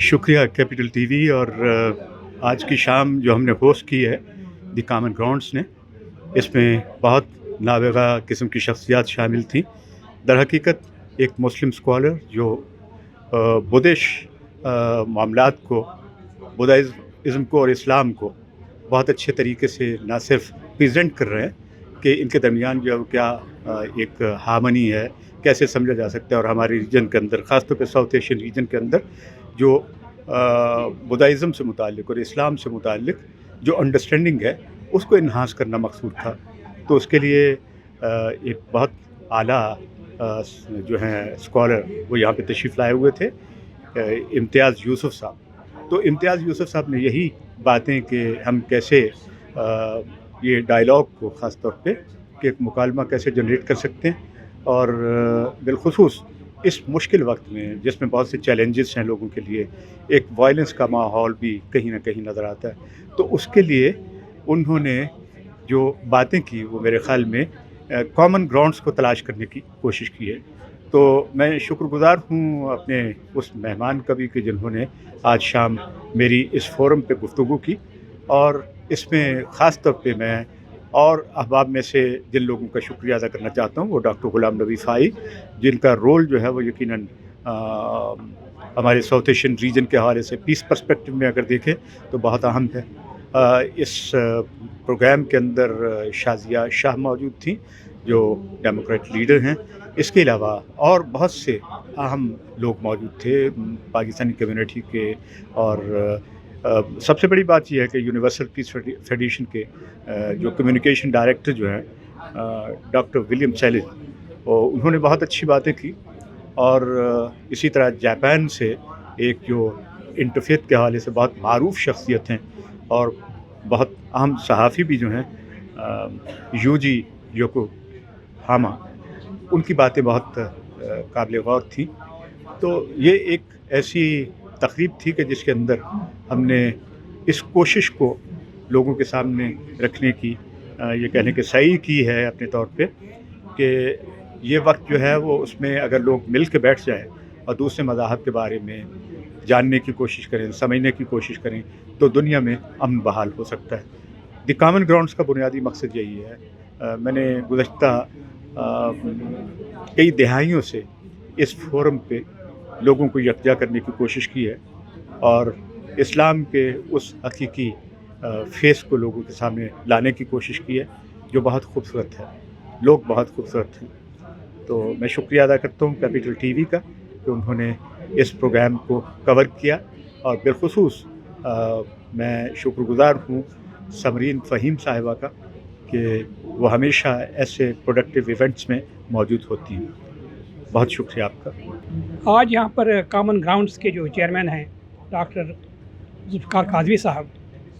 शुक्रिया capital TV और आज की शाम जो हमने होस्ट की है दी कॉमन ग्राउंड्स ने, इसमें बहुत नाबगा किस्म की शख्सियात शामिल थीं। दर हकीकत एक मुस्लिम स्कॉलर जो बुद्धिश मामलात को, बुद्धाइज़्म को और इस्लाम को बहुत अच्छे तरीके से ना सिर्फ प्रेजेंट कर रहे हैं कि इनके दरमियान जो है वो क्या एक हार्मनी है, कैसे समझा जा सकता है, और हमारे रीजन के अंदर, ख़ासतौर पे साउथ एशियन रीजन के अंदर जो बुद्धाइज़्म से मुताल्लिक़ और इस्लाम से मुताल्लिक़ जो अंडरस्टैंडिंग है उसको इन्हांस करना मकसूद था। तो उसके लिए एक बहुत आला जो हैं स्कॉलर वो यहाँ पे तशरीफ़ लाए हुए थे, इम्तियाज़ यूसुफ़ साहब। तो इम्तियाज़ यूसुफ़ साहब ने यही बातें कि हम कैसे ये डायलॉग को ख़ास तौर पे कि एक मुकालमा कैसे जनरेट कर सकते हैं, और बिलख़ुसूस इस मुश्किल वक्त में जिसमें बहुत से चैलेंजेस हैं लोगों के लिए, एक वायलेंस का माहौल भी कहीं ना कहीं नज़र आता है। तो उसके लिए उन्होंने जो बातें की वो मेरे ख़्याल में कॉमन ग्राउंड्स को तलाश करने की कोशिश की है। तो मैं शुक्रगुज़ार हूँ अपने उस मेहमान कभी कि जिन्होंने आज शाम मेरी इस फोरम पे गुफ्तगू की, और इसमें ख़ास तौर पे मैं और अहबाब में से जिन लोगों का शुक्रिया अदा करना चाहता हूँ वो डॉक्टर ग़ुलाम नबी फ़ाई, जिनका रोल जो है वो यकीनन हमारे साउथ एशियन रीजन के हवाले से पीस पर्सपेक्टिव में अगर देखें तो बहुत अहम है। इस प्रोग्राम के अंदर शाज़िया शाह मौजूद थी जो डेमोक्रेट लीडर हैं। इसके अलावा और बहुत से अहम लोग मौजूद थे पाकिस्तानी कम्युनिटी के, और सबसे बड़ी बात यह है कि यूनिवर्सल पीस फेडरेशन के जो कम्युनिकेशन डायरेक्टर जो हैं डॉक्टर विलियम सैलिज, उन्होंने बहुत अच्छी बातें की। और इसी तरह जापान से एक जो इंटरफेथ के हवाले से बहुत मारूफ शख्सियत हैं और बहुत अहम सहाफ़ी भी जो हैं यूजी योकोहामा, उनकी बातें बहुत काबिल गौर थी। तो ये एक ऐसी तकरीब थी कि जिसके अंदर हमने इस कोशिश को लोगों के सामने रखने की, ये कहने की सही की है अपने तौर पे कि ये वक्त जो है वो उसमें अगर लोग मिल के बैठ जाएँ और दूसरे मज़ाहब के बारे में जानने की कोशिश करें, समझने की कोशिश करें, तो दुनिया में अमन बहाल हो सकता है। दी कॉमन ग्राउंड्स का बुनियादी मकसद यही है। मैंने गुज़श्ता कई दहाइयों से इस फोरम पे लोगों को यकजा करने की कोशिश की है और इस्लाम के उस हकीकी फेस को लोगों के सामने लाने की कोशिश की है जो बहुत खूबसूरत है। लोग बहुत खूबसूरत हैं। तो मैं शुक्रिया अदा करता हूँ कैपिटल टीवी का कि उन्होंने इस प्रोग्राम को कवर किया, और बिलखुसूस मैं शुक्रगुज़ार हूँ समरीन फ़हीम साहिबा का कि वो हमेशा ऐसे प्रोडक्टिव इवेंट्स में मौजूद होती हैं। बहुत शुक्रिया आपका। आज यहाँ पर कॉमन ग्राउंड्स के जो चेयरमैन हैं डॉक्टर ज़ुल्फ़िकार काज़वी साहब,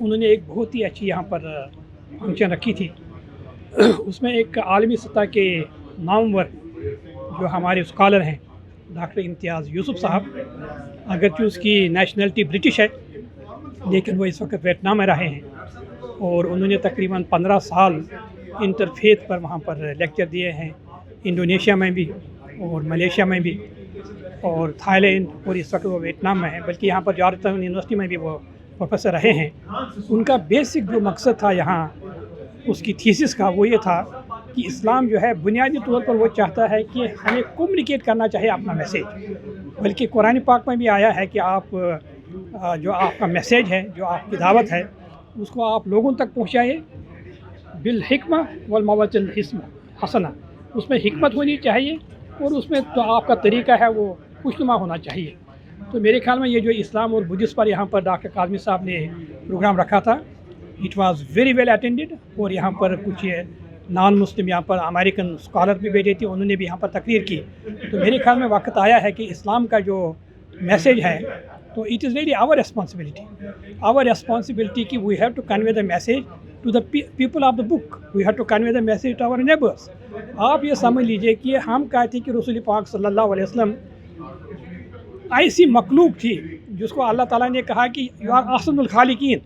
उन्होंने एक बहुत ही अच्छी यहाँ पर फंक्शन रखी थी। उसमें एक आलमी सतह के नामवर जो हमारे स्कॉलर हैं डॉक्टर इम्तियाज़ यूसुफ़ साहब, अगरचि उसकी नेशनलिटी ब्रिटिश है लेकिन वो इस वक्त वियतनाम में रहे हैं, और उन्होंने तकरीबन 15 साल इंटरफेथ पर वहाँ पर लेक्चर दिए हैं, इंडोनेशिया में भी और मलेशिया में भी और थाईलैंड, और इस वक्त वो वियतनाम में है, बल्कि यहाँ पर जॉर्जटाउन यूनिवर्सिटी में भी वो प्रोफेसर रहे हैं। उनका बेसिक जो मकसद था यहाँ उसकी थीसिस का, वो ये था कि इस्लाम जो है बुनियादी तौर पर वो चाहता है कि हमें कम्युनिकेट करना चाहिए अपना मैसेज, बल्कि कुरान पाक में भी आया है कि आप जो आपका मैसेज है, जो आपकी दावत है, उसको आप लोगों तक पहुँचाइए बिल हिकमा वल मौइज़तिल हसना। उसमें हिकमत होनी चाहिए और उसमें तो आपका तरीका है वो खुशनुमा होना चाहिए। तो मेरे ख्याल में ये जो इस्लाम और बुद्धिज़्म पर यहाँ पर डॉक्टर काज़वी साहब ने प्रोग्राम रखा था, it was very well attended, और यहाँ पर कुछ नॉन मुस्लिम यहाँ पर अमेरिकन स्कॉलर भी बैठे थे, उन्होंने भी यहाँ पर तकरीर की। तो मेरे ख्याल में वक्त आया है कि इस्लाम का जो मैसेज है, तो it is really our responsibility कि we have to convey the message to the people of the book, we have to convey the message to our neighbours. आप ये समझ लीजिए कि हम कहते हैं कि रसूल पाक सल्लल्लाहु अलैहि वसल्लम ऐसी मखलूक थी जिसको अल्लाह ताला ने कहा कि यू आर अहसनुल खालिकीन,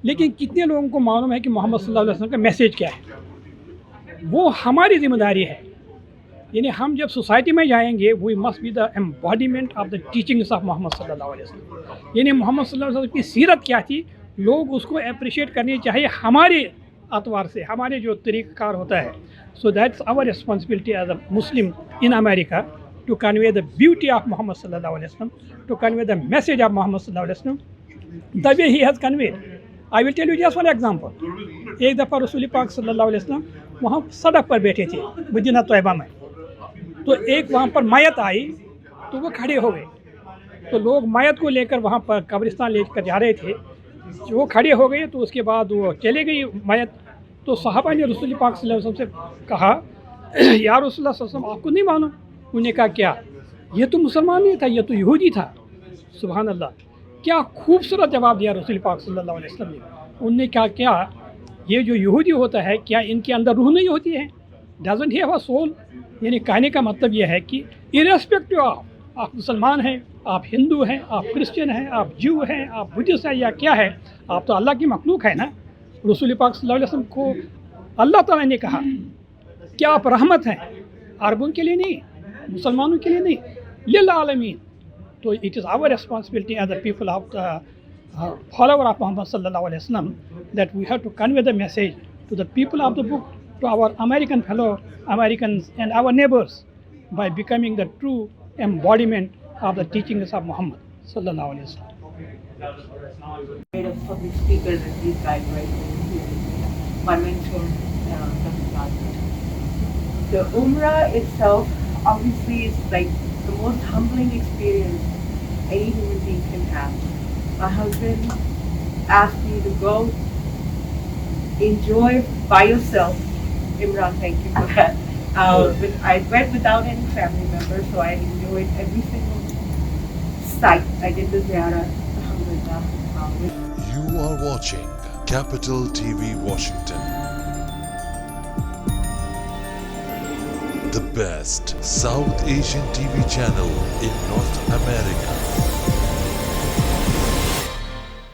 लेकिन कितने लोगों को मालूम है कि मोहम्मद सल्लल्लाहु अलैहि वसल्लम का मैसेज क्या है? वो हमारी ज़िम्मेदारी है یعنی ہم جب سوسائٹی میں جائیں گے we must be the embodiment of the teachings of Muhammad صلی اللہ علیہ وسلم. یعنی محمد صلی اللہ علیہ وسلم کی سیرت کیا تھی لوگ اس کو اپریشیٹ کرنی چاہیے ہمارے اعتبار سے, ہمارے جو طریقہ کار ہوتا ہے. So that's our responsibility as a Muslim in America to convey the beauty of Muhammad صلی اللہ علیہ وسلم, to convey the message of Muhammad صلی اللہ علیہ وسلم the way he has conveyed. I will tell you just one example. ایک دفعہ رسول پاک صلی اللہ علیہ وسلم وہاں سڑک پر بیٹھے تھے مدینہ طیبہ میں, تو ایک وہاں پر میت آئی تو وہ کھڑے ہو گئے. تو لوگ میت کو لے کر وہاں پر قبرستان لے کر جا رہے تھے, وہ کھڑے ہو گئے تو اس کے بعد وہ چلے گئی میت. تو صحابہ نے رسول پاک صلی اللہ علیہ وسلم سے کہا یا رسول اللہ صلی اللہ علیہ وسلم آپ کو نہیں مانو؟ انہوں نے کہا کیا, یہ تو مسلمان نہیں تھا, یہ تو یہودی تھا. سبحان اللہ, کیا خوبصورت جواب دیا رسول پاک صلی اللہ علیہ وسلم نے. انہوں نے کہا کیا یہ جو یہودی ہوتا ہے کیا ان کے اندر روح نہیں ہوتی ہے؟ Doesn't have a civil. یعنی کہنے کا مطلب یہ ہے کہ ارریسپیکٹو آف آپ مسلمان ہیں, آپ ہندو ہیں, آپ کرسچن ہیں, آپ جو ہیں, آپ بدھسٹ ہیں یا کیا ہے, آپ تو اللہ کی مخلوق ہے نا. رسول پاک صلی اللہ علیہ وسلم کو اللہ تعالیٰ نے کہا کہ آپ رحمت ہیں, عربوں کے لیے نہیں, مسلمانوں کے لیے نہیں, للعالمین. تو it is our responsibility as a people of the follower of Muhammad sallallahu alaihi wasallam that we have to convey the message to the people of the book, to our American fellow Americans and our neighbors by becoming the true embodiment of the teachings of Muhammad sallallahu alaihi wasallam. Made of public speakers and these guys right here. My mentor, the Umrah itself obviously is like the most humbling experience any human being can have. My husband asked me to go enjoy by yourself. Imran, thank you for that. I went without any family members, so I enjoyed every single sight. I did the ziyarah, alhamdulillah. You are watching Capital TV Washington. The best South Asian TV channel in North America.